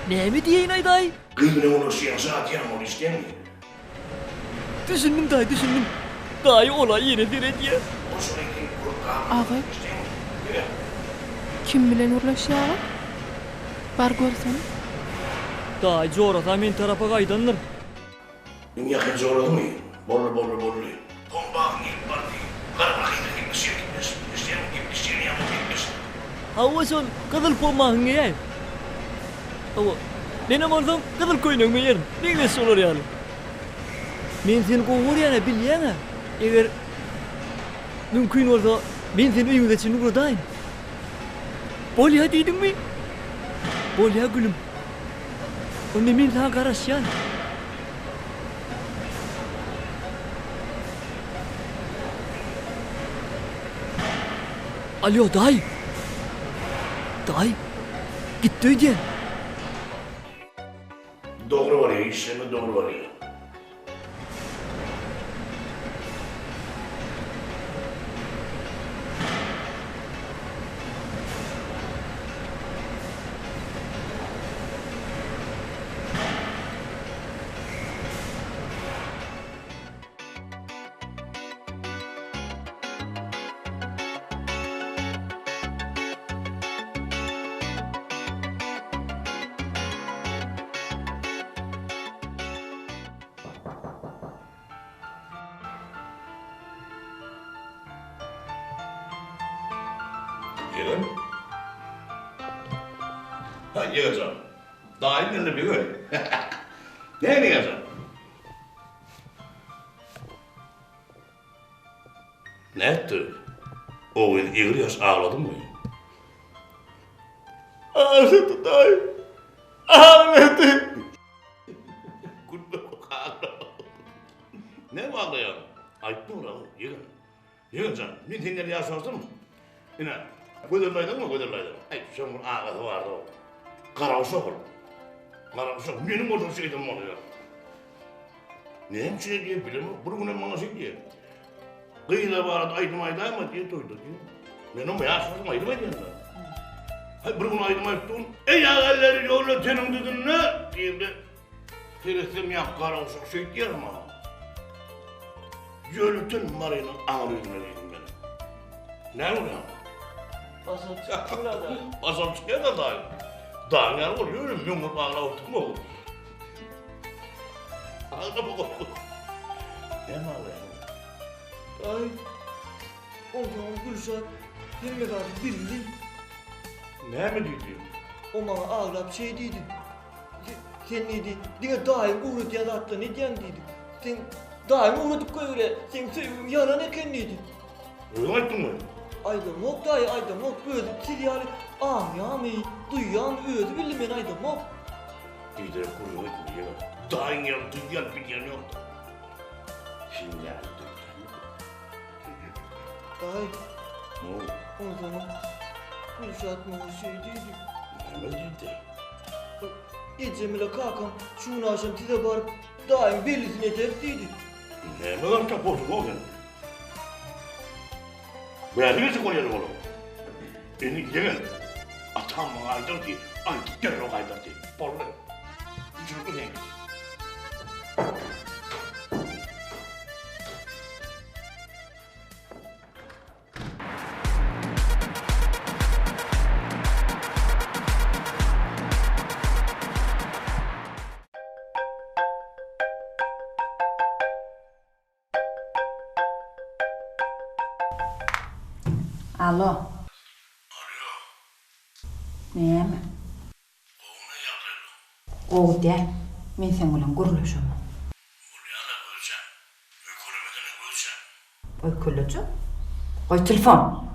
Ne mi diyeyin ayday? Kıybine onu siyasa diyen onu isteyen mi? Düşündüm dayı düşündüm. Dayı olay yine seyret ya. O sürekli kurup kahve Ağa, isteyen mi? Yürü. kim bilen uğraşýar? Bar görsen. Dayı coğrata men tarafa kaydanlar. Ben yakın zorladı mı? Bollu. Pombağın ilk var diye. Karabakıyla gitmiş ya gitmiş. İsteyen mi gitmiş, yeni yapıp gitmiş. Hava son kızıl pomağın ya. Hava. Ben amarsam kızıl koyunun mu yerim? Ne güzel olur yani. Men seni kovur yana bil yana. Eğer mümkün olsa ben seni uyumda için buradayım. Bolya deydin mi? Bolya gülüm. Onu men sana karışyan. Alo dayı. Dayı. Gitti ödyen. Doğru var ya, işlemi doğru var ya. Gelin. Ha, yiyeceğim. Daim yerine bir gör. Ne yiyeceğim? Ne etti? O gün İlyas ağladı mı? Ağladı daim. Ağladı. Gülme ağladı. Ne ağlayan? Ayıp mı lan? Yığın canım. Bir dinleri yaşarsın mı? Yine. Göderleydin mi? Göderleydin. Ay sen bunun ağası vardı o. Karavuşak ol. Karavuşak. Benim orada şeydim oluyor. Ne hem şey diye bilir mi? Bunu ne bana şey diye. Kıyıda bağırdı aydım ama diye duydu diye. Ben ama yaşarsın aydım aydım da. Hay bunu aydım aydım. Ey ağaları yolla senin dedin ne? Diye de. Teresim yak karavuşak şey diyelim ama. Yölütün marayla ağlıyordun dedim ben. Ne oluyor? Basam çıktı da. Basam çıkıyor da dahi. Daha ne oluyor? Yumur bağla oturma olur. Ağda bu korku. Ne mi ağlayalım? Ay. O zaman Gülşah. Hilmi abi bildi. Ne mi dedi? O bana ağlap şey dedi. Sen neydi? Dine daim uğradı ya da hatta ne diyen dedi. Sen daim uğradık öyle. Sen sevim yalan eken neydi? Öyle ettin mi? Aydan yok dayı aydan yok böyle silyali ağlayan mı duyan öyle bildim ben aydan yok. Gider kuruyor etmiyor. Daha in yan dünyan bir yan yoktu. Şimdi yani Dayı ne oldu? o zaman Gülşah mı o şey dedi. Ne dedi? Ecemile kalkam şunu akşam tize bağırıp daim bellisine tepsiydi. Ne mi lan kapatın o gün? Beğendiniz koyalım onu. Beni gelin. Atam aydır diye. Aydık gel o aydır diye. Porlu. Ucunu ne? Alo. Alo. Neyme? O de, men sen bilen guruluşum. Öykülücü? Koy telefon.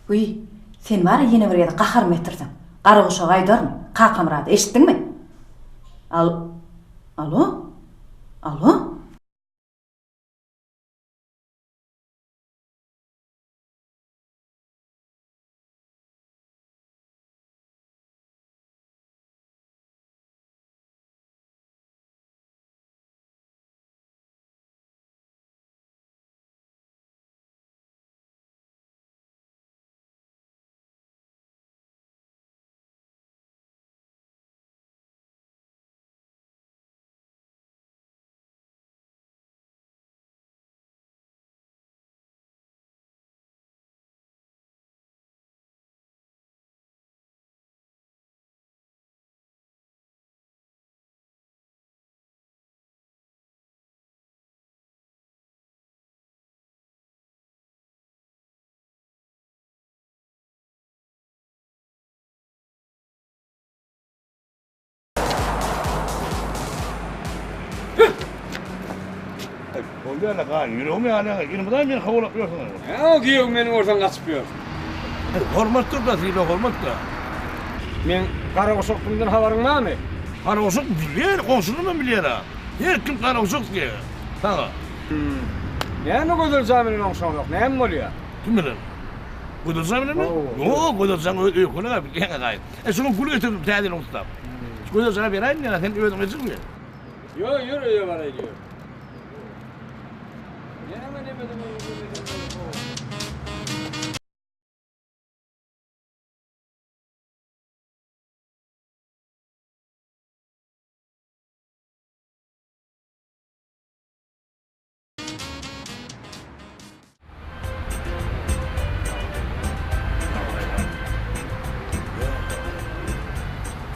Uy, sen var ya yine bir yerde kahar mı ettirdin? Qarı uşağı aydar mı? Qakamradı, eşittin mi? Alo? Alo? Oldu ya lan, yüreğim ya, yirmiden beni kavulatmıyorsun. O giyiyorum benim oradan kaçmıyor. Hormattır da, siyle hormat da. Men kara osoktumdan havarın var mı? Kara osok biliyor, komşunu mu biliyor ha? Her kim kara osok diye. Sana. Ne kadar caminin onşan yok, ne mi oluyor? Kim bilir? Kudursan bilir mi? Yok, kudursan öyküne biliyor gayet. Şunun kulü getirdim, tədil olsam. Kudursan vereyim ya, sen ödün çıkmıyor. Yo, yürü bana gidiyor.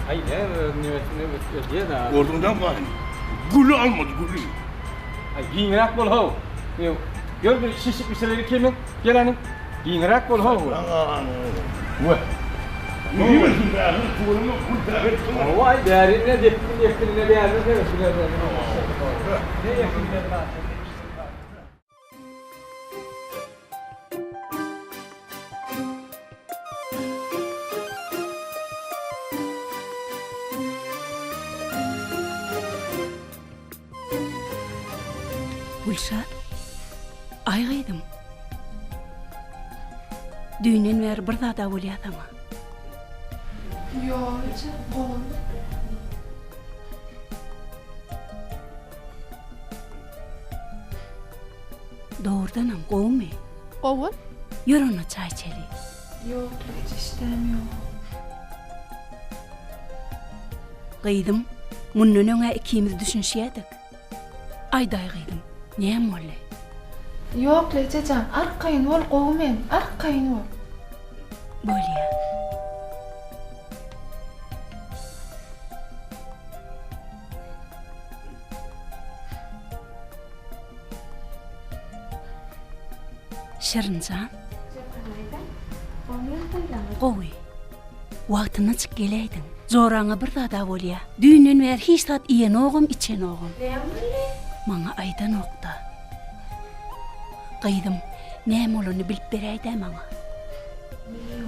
Ay ne diye da. Ordundan var. Gülü almadı, gülü. Ay giyinerak bol hav. Gör bir şişik bir şeyleri kimin? Gelenin. Giyinerak bol hav. Vay. Yürüyorsun be, kulunu kurtarır. Vay değeri ne defterine değer ne demek şöyle. Ne yakın lan? Gülşat, aygıydım. Düğünden ver bir daha da olayadama. Yok, hiç oğlum. Doğrudanam, kovme. Oğul? Yürü ona çay içelim. Yok, hiç istemiyor. Kıydım, bunun öne ikimiz düşünşeydik. Ayday kıydım, neyem olle? Yok, Lececan, arkayın ol, oğumen, arkayın ol. Böyle ya. Şirincan. Qo'y. Vaqtini chiq kelaydin. Zo'rang'a bir dada bo'lya. Düğünün ver hiç tat iyen oğum, içen oğum. Mana aydan oqda. Qaydım, näme bolany bilip berayda mana.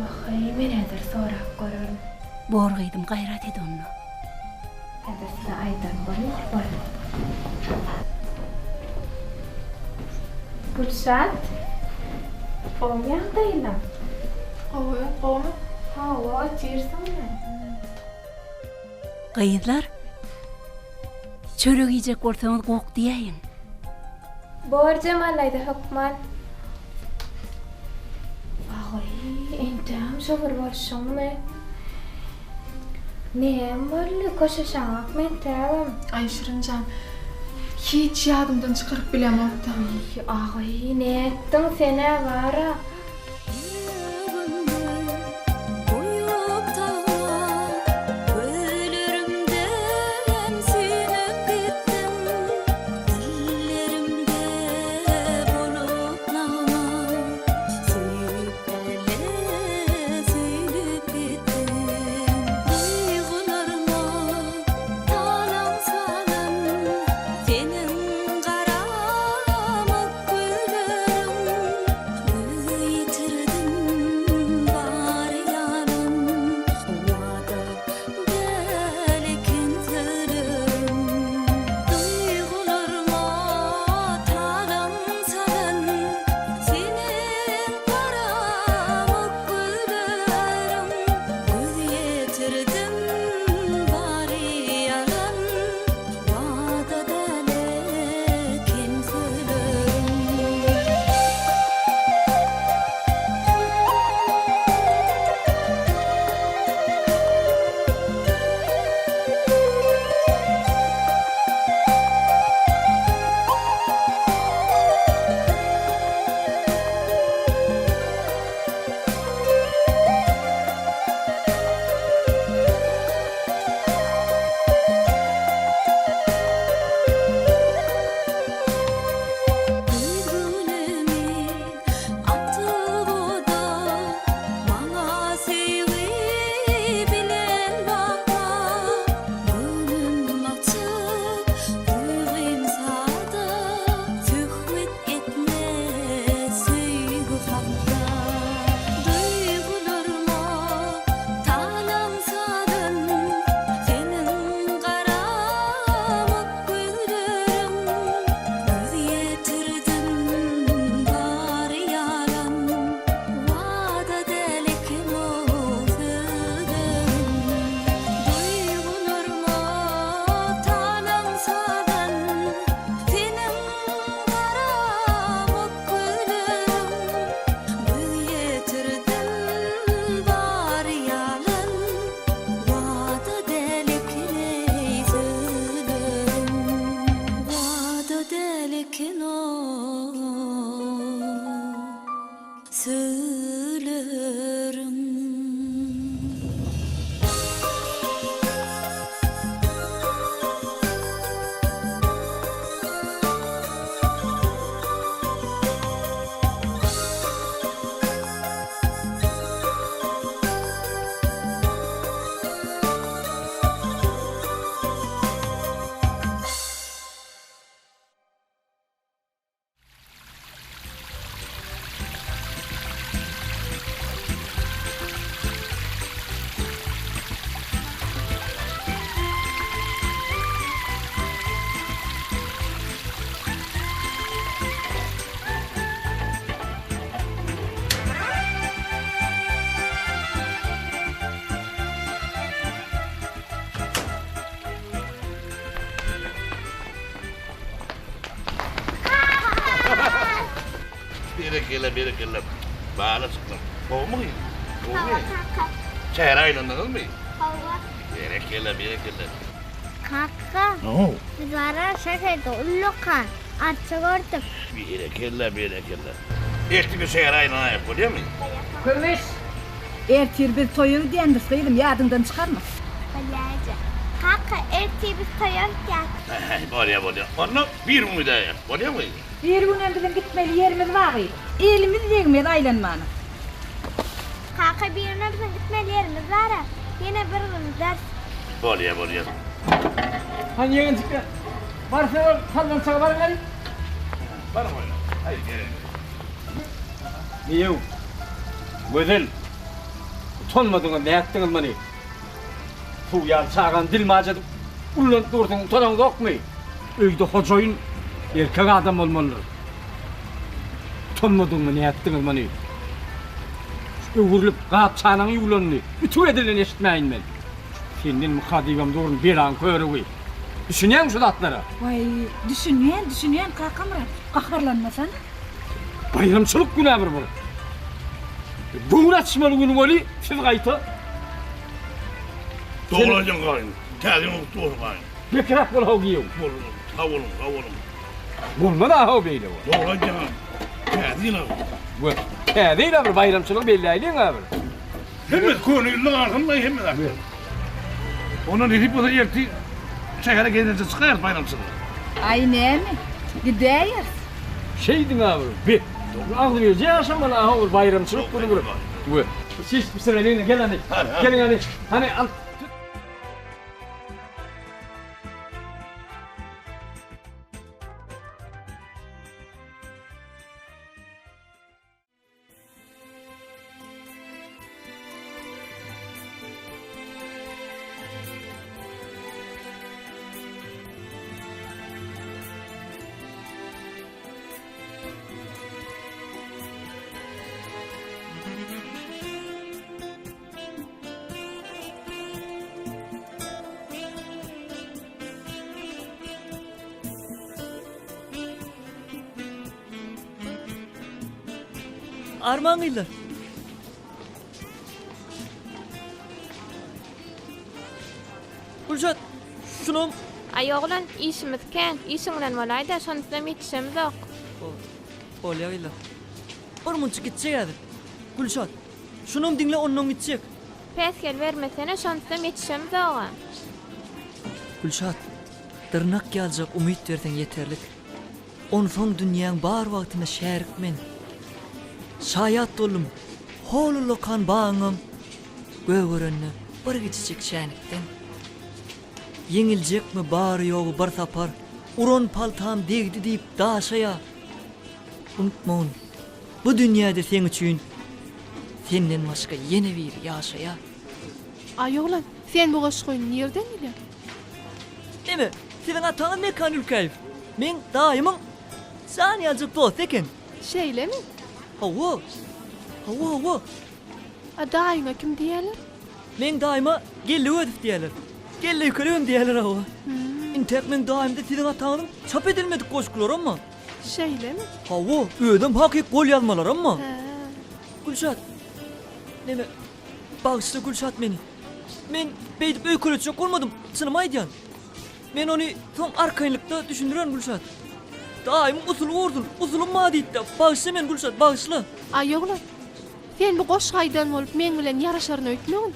Vaqay, men edir so'rab ko'rarim. Bor qaydım, gayrat ed onu. Adasida aydan bor. Gülşat. Oğuyan dayılam. Oğuyan? Hava açırsan mı? Qayıdlar. Çörek yiyecek olsanız qoq diyeyin. Bor Cemalayda hukman. Ağay, entam şoför bolşun mu? Neyem bolly koşaşaňak men täwem. Ay Şirincan, hiç yadımdan çıkarıp bilemokda. Ağay, ne ettin sene vara? berekelle. Bağla sıkma. O mu? O mu? Şehir aylığında mı? Berekelle. Kaka. No. Biz ara şehirde ullukan. Atça gördük. Berekelle. İşte bir şehir aylığına yapıyor değil mi? Kömüş. Ertir bir toyunu diyendir sayılım yadından çıkarma. Balayca. Kaka erti biz toyarken. Bolya. Onu bir umida yap. Bolya mı? Bir günden bizim gitmeli yerimiz var. Elimiz yegmedi aylanmanı. Kaka birine bizim gitmeli yerimiz var. Yine birimiz ders. Bolya. Hani yeğen çıkıyor. Varsa sallan sağa var lan. Bana oyna. Hayır gelin. Niye? Güzel. Utanmadın ne yaptınız bana? Bu yan çağan dil macadı. Ulan durdun utanın yok mu? Öyde hocayın erkek adam olmalı. Utanmadın mı ne yaptınız bana? Öğürlüp kağıt çağınan yuğulanını. Bütün edilen eşitmeyin ben. Senin mukadibim doğrun bir an körüğü. Düşünüyor musun atlara? Vay düşünüyen kakamrat. Kaharlanmasana. Bayramçılık günahı bu. Bugün atışmalı günü oli, siz kayıta. Doğulacaksın kayın. Kendini doğru kayın. Bekrak bol hav giyiyor. Havulum. Bulma da hav beyle var. Doğulacaksın. Kendini al. Bu, değil abi bayramçılık belli aylığı abi. Hemen konuyla arkanda hemen arkanda. Onun edip o da yerti şehre gelince çıkar bayramçılığı. Ay ne mi? Gideyiz. Şeydin abi, bir. Ağlı bir yaşam bana hav bayramçılık bunu bırak. Bu, siz bir sırayla gel hani. Gelin hani. Hani al. Armağanıyla. Gülşat, şunum. Ay oğlan işimiz ken. İşinden olayda şonusam yetişemiz yok. Olayla. Ormunçu gidecek hadi. Gülşat, şunum dinle onun gidecek. Peskel vermesene şonusam yetişemiz yok. Gülşat, tırnak gelecek umut versen yeterlik. On son dünyanın bar vaktine şerik men. Şayat dolum, holu lokan bağım, göğürünü bir geçecek şenlikten. Yengilecek mi bar yoğu bar tapar, uron paltam degdi deyip daşaya. Unutma bu dünyada sen için, senden başka yeni bir yaşaya. Ay oğlan sen bu aşkın nereden ile? Değil mi? Senin atan ne kan ülkeyif? Men daimın saniyacık dost eken. Şeyle mi? Hava. Daima kim diyeler? Men daima gelli ödüf diyeler. Gelli yukarıyım diyeler hava. İntek men daimde senin atanın çap edilmedik koşkular ama. Şeyle mi? Hava, ödüm hakik gol yazmalar ama. Gülşat. Neme? Bağışla Gülşat beni. Men beydip öykülüçük olmadım. Sınımaydı. Men onu tam arkayınlıkta düşündüren Gülşat. Daim usul vurdun, usulum madiydi. Bağışla men Gülşat, bağışla. Ay oğlan, sen bu koş haydan olup men bilen yarışarını öykmüyorsun.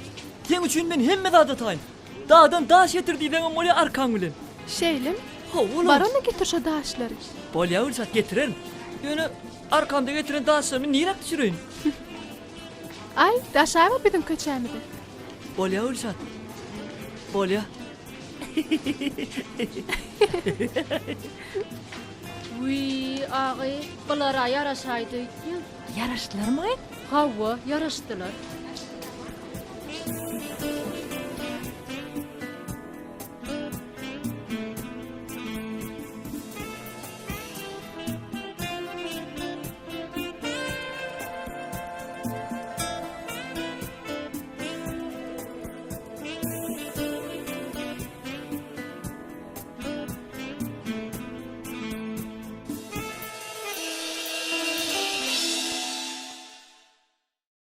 Sen üçün men hemme dağda tayın. Dağdan daş getirdiğden amolya arkan bilen. Şeyle mi? Ha oğlum. Barona getirse daşları. Bolya Gülşat getirelim. Yani arkamda getiren daşlarımı niye düşüreyim? Ay, daşlar var bizim köçemide. Bolya Gülşat. Bolya. Uy, ağı, bunlara yaraşaydı. Yaraştılar mı? Hava, yaraştılar.